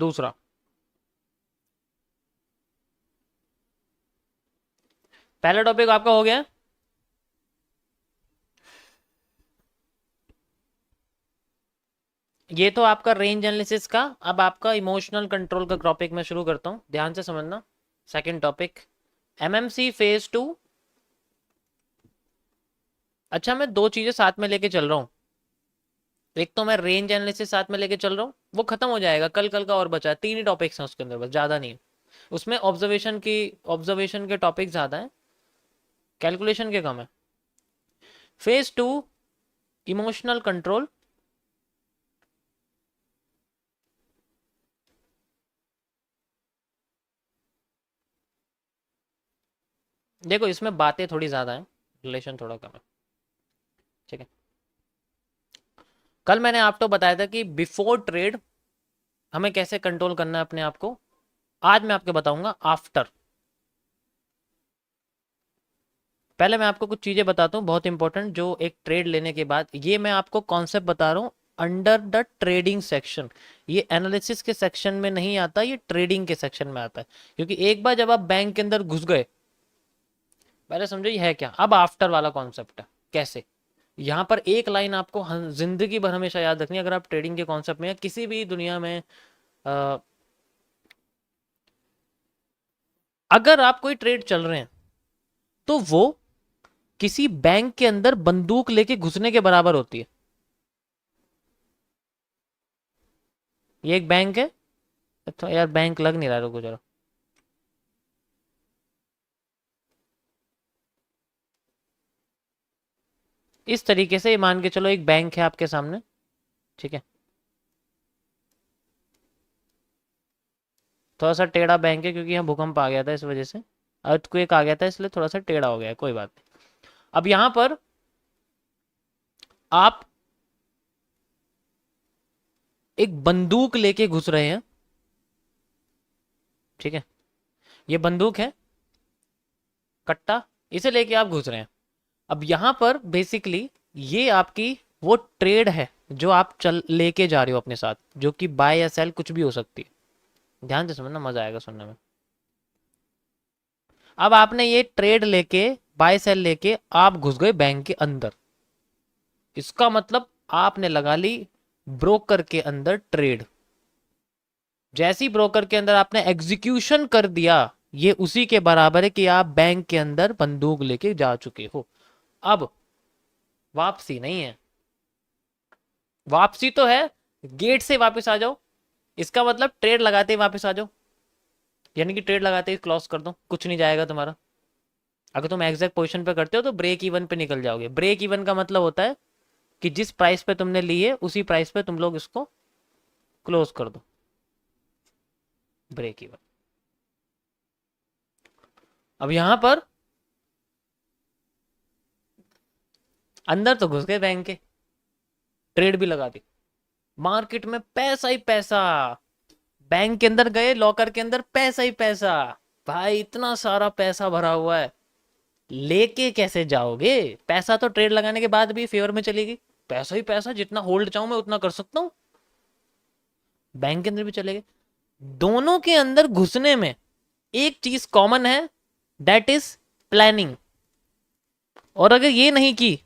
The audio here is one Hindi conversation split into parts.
दूसरा, पहला टॉपिक आपका हो गया। ये तो आपका रेंज एनालिसिस का। अब आपका इमोशनल कंट्रोल का टॉपिक मैं शुरू करता हूं, ध्यान से समझना। Second topic, MMC phase 2। अच्छा, मैं दो चीजें साथ में लेके चल रहा हूं। एक तो मैं रेंज एनालिसिस साथ में लेके चल रहा हूँ, वो खत्म हो जाएगा कल। कल का और बचा है, 3 ही टॉपिक्स हैं उसके अंदर, बस ज्यादा नहीं। उसमें ऑब्जर्वेशन के टॉपिक ज्यादा है, कैलकुलेशन के कम है। Phase 2, emotional control. देखो इसमें बातें थोड़ी ज्यादा हैं, रिलेशन थोड़ा कम है, ठीक है। कल मैंने आपको बताया था कि बिफोर ट्रेड हमें कैसे कंट्रोल करना है अपने आप को। आज मैं आपको बताऊंगा आफ्टर। पहले मैं आपको कुछ चीजें बताता हूँ बहुत इंपॉर्टेंट, जो एक ट्रेड लेने के बाद, ये मैं आपको कॉन्सेप्ट बता रहा हूँ अंडर द ट्रेडिंग सेक्शन। ये एनालिसिस के सेक्शन में नहीं आता, ये ट्रेडिंग के सेक्शन में आता है। क्योंकि एक बार जब आप बैंक के अंदर घुस गए, पहले समझो ये है क्या। अब आफ्टर वाला कॉन्सेप्ट है कैसे। यहाँ पर एक लाइन आपको जिंदगी भर हमेशा याद रखनी है, अगर आप ट्रेडिंग के कॉन्सेप्ट में या किसी भी दुनिया में अगर आप कोई ट्रेड चल रहे हैं, तो वो किसी बैंक के अंदर बंदूक लेके घुसने के बराबर होती है। ये एक बैंक है, तो यार बैंक लग नहीं रहा, रुको जरा। इस तरीके से मान के चलो एक बैंक है आपके सामने, ठीक है। थोड़ा सा टेढ़ा बैंक है क्योंकि यहाँ भूकंप आ गया था, इस वजह से अर्थक्वेक आ गया था, इसलिए थोड़ा सा टेढ़ा हो गया है, कोई बात नहीं। अब यहां पर आप एक बंदूक लेके घुस रहे हैं, ठीक है। ये बंदूक है, कट्टा, इसे लेके आप घुस रहे हैं। अब यहां पर बेसिकली ये आपकी वो ट्रेड है जो आप चल लेके जा रहे हो अपने साथ, जो कि बाय या सेल कुछ भी हो सकती है। ध्यान से समझना, मजा आएगा सुनने में। अब आपने ये ट्रेड लेके, बाय सेल लेके आप घुस गए बैंक के अंदर। इसका मतलब आपने लगा ली ब्रोकर के अंदर ट्रेड। जैसी ब्रोकर के अंदर आपने एग्जीक्यूशन कर दिया, ये उसी के बराबर है कि आप बैंक के अंदर बंदूक लेके जा चुके हो। अब वापसी नहीं है। वापसी तो है, गेट से वापस आ जाओ। इसका मतलब ट्रेड लगाते ही वापस आ जाओ, यानी कि ट्रेड लगाते ही क्लोज कर दो, कुछ नहीं जाएगा तुम्हारा। अगर तुम एग्जैक्ट पोजीशन पे करते हो तो ब्रेक इवन पे निकल जाओगे। ब्रेक इवन का मतलब होता है कि जिस प्राइस पे तुमने ली है उसी प्राइस पे तुम लोग इसको क्लोज कर दो, ब्रेक इवन। अब यहां पर अंदर तो घुस गए बैंक के, ट्रेड भी लगा दी, मार्केट में पैसा ही पैसा। बैंक के अंदर गए, लॉकर के अंदर पैसा ही पैसा। भाई इतना सारा पैसा भरा हुआ है, लेके कैसे जाओगे। पैसा तो ट्रेड लगाने के बाद भी फेवर में चलेगी। पैसा ही पैसा, जितना होल्ड चाहूं मैं उतना कर सकता हूं। बैंक के अंदर भी चलेगा। दोनों के अंदर घुसने में एक चीज कॉमन है, दैट इज प्लानिंग। और अगर ये नहीं की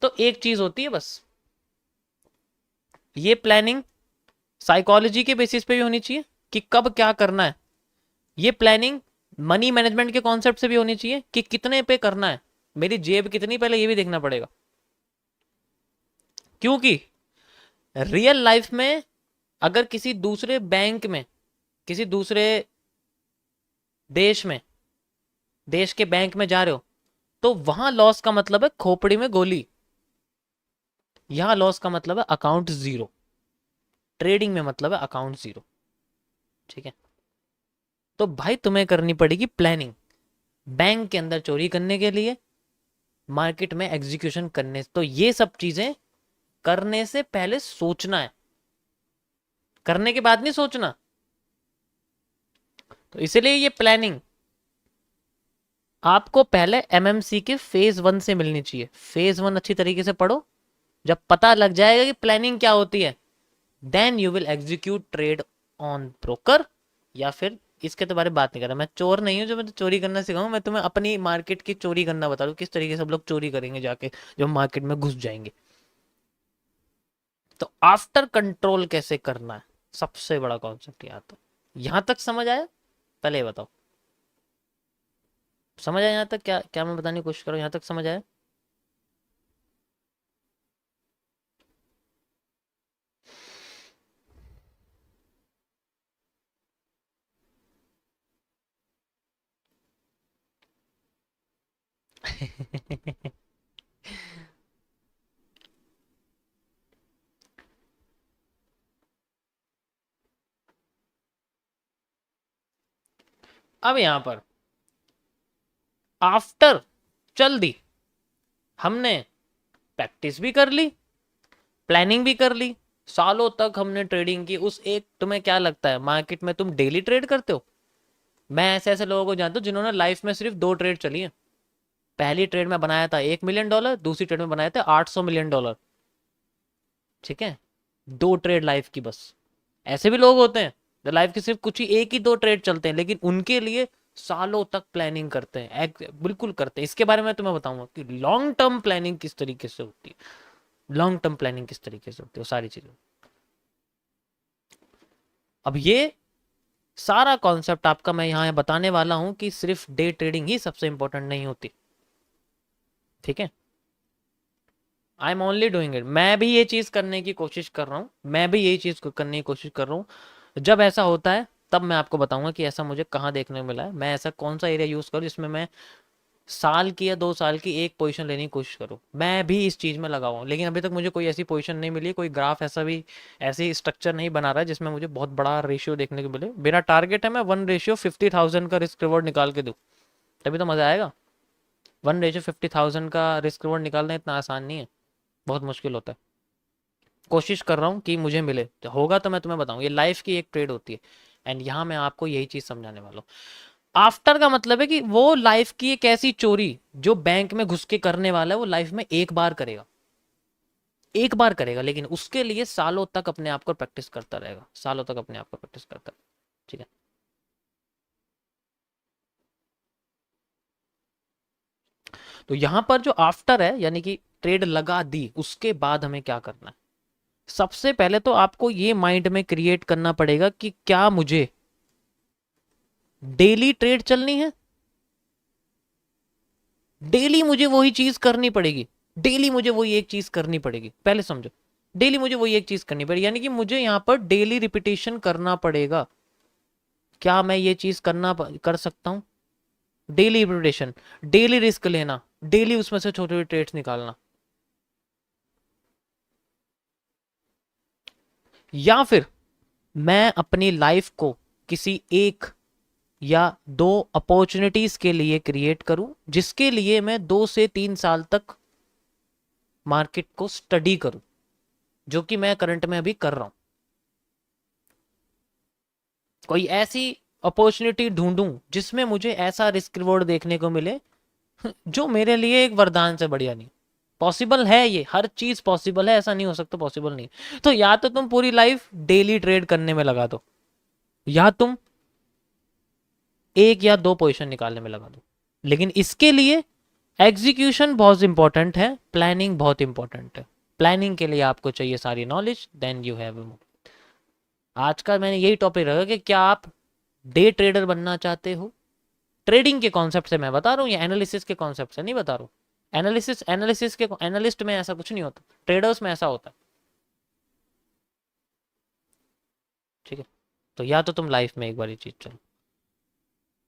तो एक चीज होती है बस, ये प्लानिंग साइकोलॉजी के बेसिस पे भी होनी चाहिए कि कब क्या करना है। ये प्लानिंग मनी मैनेजमेंट के कॉन्सेप्ट से भी होनी चाहिए कि कितने पे करना है, मेरी जेब कितनी, पहले ये भी देखना पड़ेगा। क्योंकि रियल लाइफ में अगर किसी दूसरे बैंक में, किसी दूसरे देश में, देश के बैंक में जा रहे हो, तो वहां लॉस का मतलब है खोपड़ी में गोली। यहां लॉस का मतलब है अकाउंट जीरो। ट्रेडिंग में मतलब है अकाउंट जीरो, ठीक है। तो भाई तुम्हें करनी पड़ेगी प्लानिंग, बैंक के अंदर चोरी करने के लिए, मार्केट में एग्जीक्यूशन करने। तो ये सब चीजें करने से पहले सोचना है, करने के बाद नहीं सोचना। तो इसलिए ये प्लानिंग आपको पहले एमएमसी के फेज 1 से मिलनी चाहिए। फेज 1 अच्छी तरीके से पढ़ो, जब पता लग जाएगा कि प्लानिंग क्या होती है, then you will execute trade on broker, या फिर इसके तो बारे में बात नहीं कर रहा, मैं चोर नहीं हूँ जो मैं तो चोरी करना सिखाऊं, मैं तुम्हें अपनी मार्केट की चोरी करना बता दूं, किस तरीके से सब लोग चोरी करेंगे जाके जब मार्केट में घुस जाएंगे। तो आफ्टर कंट्रोल कैसे करना है, सबसे बड़ा कॉन्सेप्ट यहाँ तो, यहां तक समझ आया? पहले ये बताओ, समझ आया यहाँ तक? क्या क्या मैं बताने की कोशिश करूँ, यहाँ तक समझ आया? अब यहां पर आफ्टर चल दी, हमने प्रैक्टिस भी कर ली, प्लानिंग भी कर ली, सालों तक हमने ट्रेडिंग की उस एक, तुम्हें क्या लगता है मार्केट में तुम डेली ट्रेड करते हो? मैं ऐसे ऐसे लोगों को जानता हूं जिन्होंने लाइफ में सिर्फ 2 ट्रेड चली है। पहली ट्रेड में बनाया था $1 मिलियन, दूसरी ट्रेड में बनाया था $800 मिलियन। ठीक है, 2 ट्रेड लाइफ की बस। ऐसे भी लोग होते हैं जो लाइफ के सिर्फ कुछ ही एक ही 2 ट्रेड चलते हैं, लेकिन उनके लिए सालों तक प्लानिंग करते हैं, बिल्कुल करते हैं। इसके बारे में तुम्हें बताऊंगा कि लॉन्ग टर्म प्लानिंग किस तरीके से होती है, लॉन्ग टर्म प्लानिंग किस तरीके से होती है, वो सारी चीजें। अब ये सारा कॉन्सेप्ट आपका मैं यहाँ बताने वाला हूं कि सिर्फ डे ट्रेडिंग ही सबसे इंपॉर्टेंट नहीं होती। ठीक है, I am only doing it, मैं भी ये चीज करने की कोशिश कर रहा हूँ, मैं भी यही चीज करने की कोशिश कर रहा हूँ। जब ऐसा होता है तब मैं आपको बताऊंगा कि ऐसा मुझे कहाँ देखने को मिला है, मैं ऐसा कौन सा एरिया यूज करूँ जिसमें मैं साल की या 2 साल की एक पोजीशन लेने की कोशिश करूँ। मैं भी इस चीज में लगा हुआ हूँ, लेकिन अभी तक मुझे कोई ऐसी पोजीशन नहीं मिली, कोई ग्राफ ऐसा भी, ऐसी स्ट्रक्चर नहीं बना रहा है जिसमें मुझे बहुत बड़ा रेशियो देखने को मिले। मेरा टारगेट है मैं 1:50,000 का रिस्क रिवॉर्ड निकाल के दूँ, तभी तो मजा आएगा। 1:50,000 का रिस्क रिवॉर्ड निकालना इतना आसान नहीं है, बहुत मुश्किल होता है। कोशिश कर रहा हूँ कि मुझे मिले, तो होगा तो मैं तुम्हें बताऊँ, ये लाइफ की एक ट्रेड होती है। एंड यहाँ मैं आपको यही चीज समझाने वाला हूँ। आफ्टर का मतलब है कि वो लाइफ की एक ऐसी चोरी जो बैंक में घुस के करने वाला है, वो लाइफ में एक बार करेगा, एक बार करेगा, लेकिन उसके लिए सालों तक अपने आप को प्रैक्टिस करता रहेगा, सालों तक अपने आप को प्रैक्टिस करता रहेगा। ठीक है, तो यहां पर जो आफ्टर है, यानी कि ट्रेड लगा दी उसके बाद हमें क्या करना है? सबसे पहले तो आपको ये माइंड में क्रिएट करना पड़ेगा कि क्या मुझे डेली ट्रेड चलनी है, डेली मुझे वही चीज करनी पड़ेगी, डेली मुझे वही एक चीज करनी पड़ेगी, पहले समझो। डेली मुझे वही एक चीज करनी पड़ेगी, यानी कि मुझे यहां पर डेली रिपीटेशन करना पड़ेगा। क्या मैं ये चीज कर सकता हूं? डेली रिपीटेशन, डेली रिस्क लेना, डेली उसमें से छोटे छोटे ट्रेड्स निकालना, या फिर मैं अपनी लाइफ को किसी एक या 2 अपॉर्चुनिटीज के लिए क्रिएट करूं, जिसके लिए मैं 2 से 3 साल तक मार्केट को स्टडी करूं, जो कि मैं करंट में अभी कर रहा हूं। कोई ऐसी अपॉर्चुनिटी ढूंढूं जिसमें मुझे ऐसा रिस्क रिवॉर्ड देखने को मिले जो मेरे लिए एक वरदान से बढ़िया नहीं। पॉसिबल है, ये हर चीज पॉसिबल है, ऐसा नहीं हो सकता पॉसिबल नहीं। तो या तो तुम पूरी लाइफ डेली ट्रेड करने में लगा दो, या तुम 1 या 2 पोजीशन निकालने में लगा दो, लेकिन इसके लिए एग्जीक्यूशन बहुत इंपॉर्टेंट है, प्लानिंग बहुत इंपॉर्टेंट है। प्लानिंग के लिए आपको चाहिए सारी नॉलेज, देन यू हैव। आज का मैंने यही टॉपिक रखा कि क्या आप डे ट्रेडर बनना चाहते हो, ट्रेडिंग के कॉन्सेप्ट से मैं बता रहा हूँ, या एनालिसिस के कॉन्सेप्ट से नहीं बता रहा हूँ। एनालिसिस एनालिसिस के एनालिस्ट में ऐसा कुछ नहीं होता, ट्रेडर्स में ऐसा होता है। ठीक है, तो या तो तुम लाइफ में एक बार ये चीज चलो,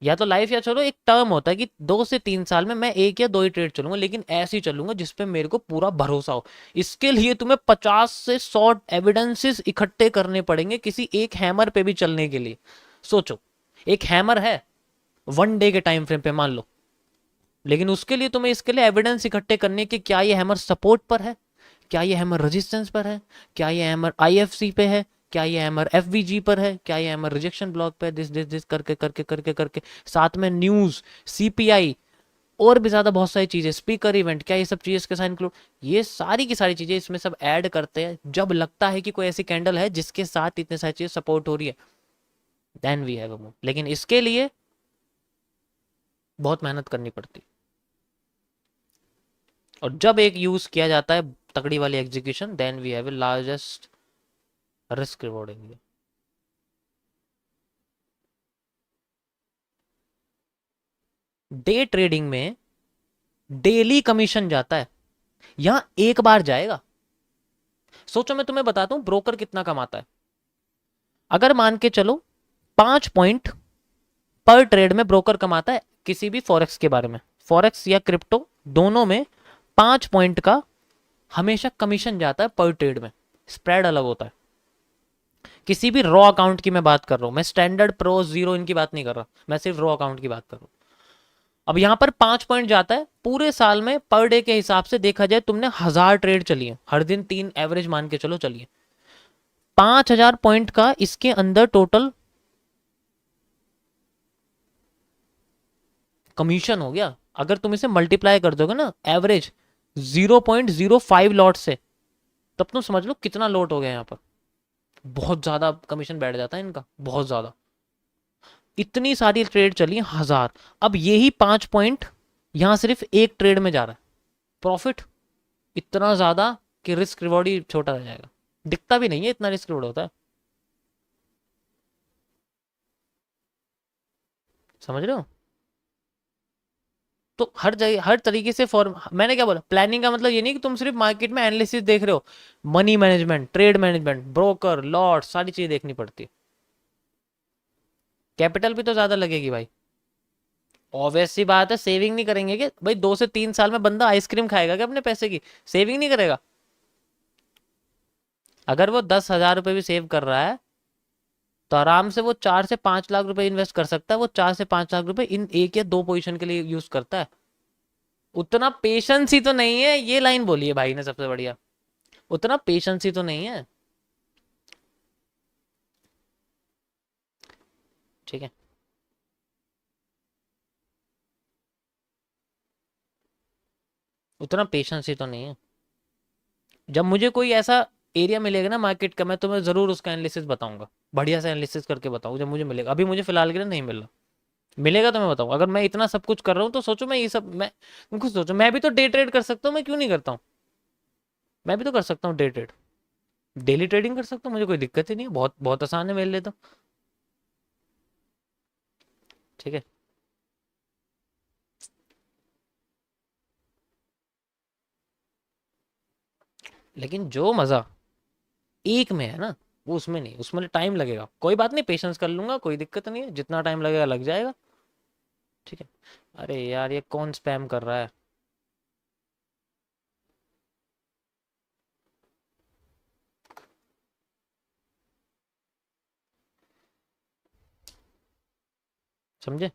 या तो लाइफ, या चलो एक टर्म होता है कि 2 से 3 साल में मैं 1 या 2 ही ट्रेड चलूंगा, लेकिन ऐसे ही चलूंगा जिसपे मेरे को पूरा भरोसा हो। इसके लिए तुम्हें 50 से 100 एविडेंसेस इकट्ठे करने पड़ेंगे किसी एक हैमर पे भी चलने के लिए। सोचो, एक हैमर है 1 डे के टाइम फ्रेम पे मान लो, लेकिन उसके लिए तुम्हें इसके लिए एविडेंस इकट्ठे करने के, क्या ये हैमर सपोर्ट पर है, क्या ये हैमर रेजिस्टेंस पर है, क्या ये हैमर आईएफसी पे है, क्या ये हैमर एफवीजी पर है, क्या ये हैमर रिजेक्शन ब्लॉक पे है, दिस दिस दिस करके करके करके करके, साथ में न्यूज, सीपीआई, और भी ज्यादा बहुत सारी चीजें, स्पीकर इवेंट, क्या ये सब चीजें इसके साथ इंक्लूड, ये सारी की सारी चीजें इसमें सब ऐड करते हैं। जब लगता है कि कोई ऐसी कैंडल है जिसके साथ इतने सारी चीजें सपोर्ट हो रही है, then we have a move. लेकिन इसके लिए बहुत मेहनत करनी पड़ती, और जब एक यूज किया जाता है तगड़ी वाली execution, then we have a largest risk reward in. Day trading में डेली कमीशन जाता है, यहां एक बार जाएगा। सोचो मैं तुम्हें बताता हूं ब्रोकर कितना कमाता है। अगर मान के चलो 5 पॉइंट पर ट्रेड में ब्रोकर कमाता है किसी भी फॉरेक्स के बारे में, फॉरेक्स या क्रिप्टो दोनों में 5 पॉइंट का हमेशा कमीशन जाता है पर ट्रेड में। स्प्रेड अलग होता है। किसी भी रॉ अकाउंट की मैं बात कर रहा हूं, मैं स्टैंडर्ड, प्रो, जीरो इनकी बात नहीं कर रहा, मैं सिर्फ रॉ अकाउंट की बात कर रहा हूं। अब यहां पर 5 पॉइंट जाता है पूरे साल में, पर डे के हिसाब से देखा जाए तुमने 1000 ट्रेड चली है, हर दिन 3 एवरेज मान के चलो चलिए, 5000 पॉइंट का इसके अंदर टोटल कमीशन हो गया। अगर तुम इसे मल्टीप्लाई कर दोगे ना एवरेज 0.05 लॉट से, तब तुम समझ लो कितना लॉट हो गया यहाँ पर। बहुत ज्यादा कमीशन बैठ जाता है इनका, बहुत ज्यादा। इतनी सारी ट्रेड चली 1000, अब यही 5 पॉइंट यहां सिर्फ एक ट्रेड में जा रहा है, प्रॉफिट इतना ज्यादा कि रिस्क रिवॉर्ड ही छोटा रह जाएगा। दिखता भी नहीं है इतना रिस्क रिवॉर्ड होता है, समझ रहे हो। तो हर जगह हर तरीके से फॉर्म, मैंने क्या बोला, प्लानिंग का मतलब ये नहीं कि तुम सिर्फ मार्केट में एनालिसिस देख रहे हो, money management, trade management, broker, lot, सारी चीजें देखनी पड़ती है। कैपिटल भी तो ज्यादा लगेगी भाई, ऑब्वियस सी बात है। सेविंग नहीं करेंगे कि भाई, 2 से 3 साल में बंदा आइसक्रीम खाएगा क्या अपने पैसे की, सेविंग नहीं करेगा। अगर वो 10,000 रुपए भी सेव कर रहा है तो आराम से वो 4 से 5 लाख रुपए इन्वेस्ट कर सकता है। वो 4 से 5 लाख रुपए इन एक या दो पोजीशन के लिए यूज करता है। उतना पेशेंस ही तो नहीं है, ये लाइन बोली है भाई ने सबसे बढ़िया, उतना पेशेंस ही तो नहीं है। ठीक है, उतना पेशेंस ही तो नहीं है। जब मुझे कोई ऐसा एरिया मिलेगा ना मार्केट का, मैं तुम्हें जरूर उसका एनालिसिस बताऊंगा, बढ़िया से एनालिसिस करके बताऊं जब मुझे मिलेगा। अभी मुझे फिलहाल के लिए नहीं मिल रहा, मिलेगा तो मैं बताऊं। अगर मैं इतना सब कुछ कर रहा हूं तो सोचो मैं ये सब, मैं तुम खुद सोचो, मैं भी तो डे ट्रेड कर सकता हूँ, मैं क्यों नहीं करता हूँ। मैं भी तो कर सकता हूँ डे ट्रेड, डेली ट्रेडिंग कर सकता हूँ, मुझे कोई दिक्कत ही नहीं है, बहुत बहुत आसान है मेरे लिए तो। ठीक है, लेकिन जो मजा एक में है ना, वो उसमें नहीं, उसमें टाइम लगेगा। कोई बात नहीं, पेशेंस कर लूंगा, कोई दिक्कत नहीं है, जितना टाइम लगेगा लग जाएगा। ठीक है। अरे यार, ये कौन स्पैम कर रहा है। समझे।